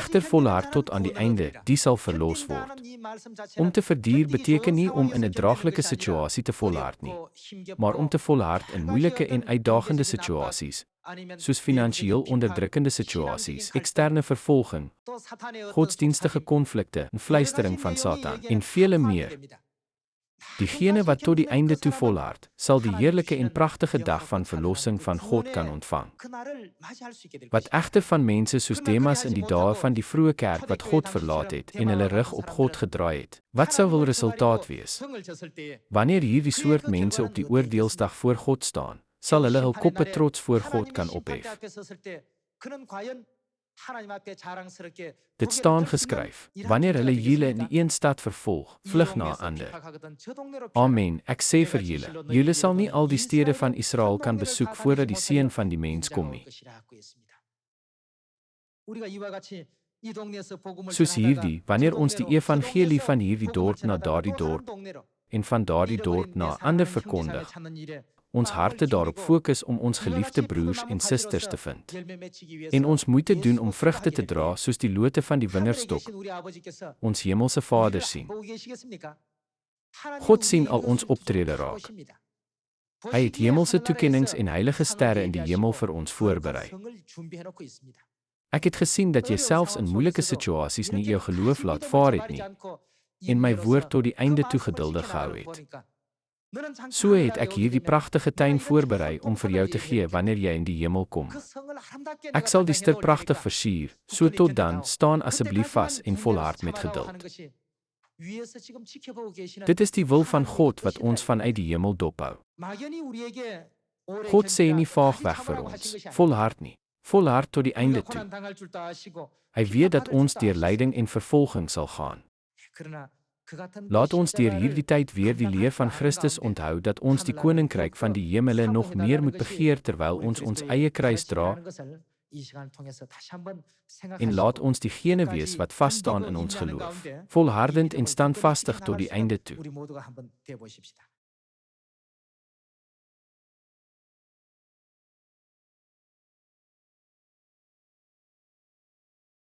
egter volhard tot aan die einde, die sal verlos word. Om te verduur beteken nie om in 'n draaglike situasie te volhard nie, maar om te volhard in moeilike en uitdagende situasies, soos finansiëel onderdrukkende situasies, eksterne vervolging, godsdienstige konflikte, en fluistering van Satan, en vele meer. Diegene wat tot die einde toe volhard, sal die heerlike en pragtige dag van verlossing van God kan ontvang. Wat egter van mense soos Demas in die dae van die vroeë kerk wat God verlaat het en hulle rug op God gedraai het, wat sou wel resultaat wees? Wanneer hierdie soort mense op die oordeelsdag voor God staan, sal hulle hul koppe trots voor God kan ophef. Dit staan geskryf, wanneer hulle julle in die een stad vervolg, vlug na 'n ander. Amen, ek sê vir julle, julle sal nie al die stede van Israel kan besoek voordat die Seun van die mens kom nie. Soos hierdie, wanneer ons die evangelie van hierdie dorp na daardie dorp, en van daardie dorp na 'n ander verkondig, ons harte daarop fokus om ons geliefde broers en susters te vind. En ons moeite doen om vrugte te dra soos die lote van die wingerdstok, ons hemelse Vader sien. God sien al ons optrede raak. Hy het hemelse toekennings en heilige sterre in die hemel vir ons voorberei. Ek het gesien dat jy selfs in moeilike situasies nie jou geloof laat vaar het nie, en my woord tot die einde toe geduldig gehou het. So het ek hierdie pragtige tuin voorberei om vir jou te gee wanneer jy in die hemel kom. Ek sal die stad pragtig versier, so tot dan, staan asseblief vas en volhard met geduld. Dit is die wil van God wat ons vanuit die hemel dophou. God sê nie vaagweg vir ons, volhard nie, volhard tot die einde toe. Hy weet dat ons deur lyding en vervolging sal gaan. Laat ons deur hierdie tyd weer die leer van Christus onthou dat ons die koninkryk van die hemele nog meer moet begeer terwyl ons ons eie kruis dra, en laat ons diegene wees wat vas staan in ons geloof, volhardend en standvastig tot die einde toe.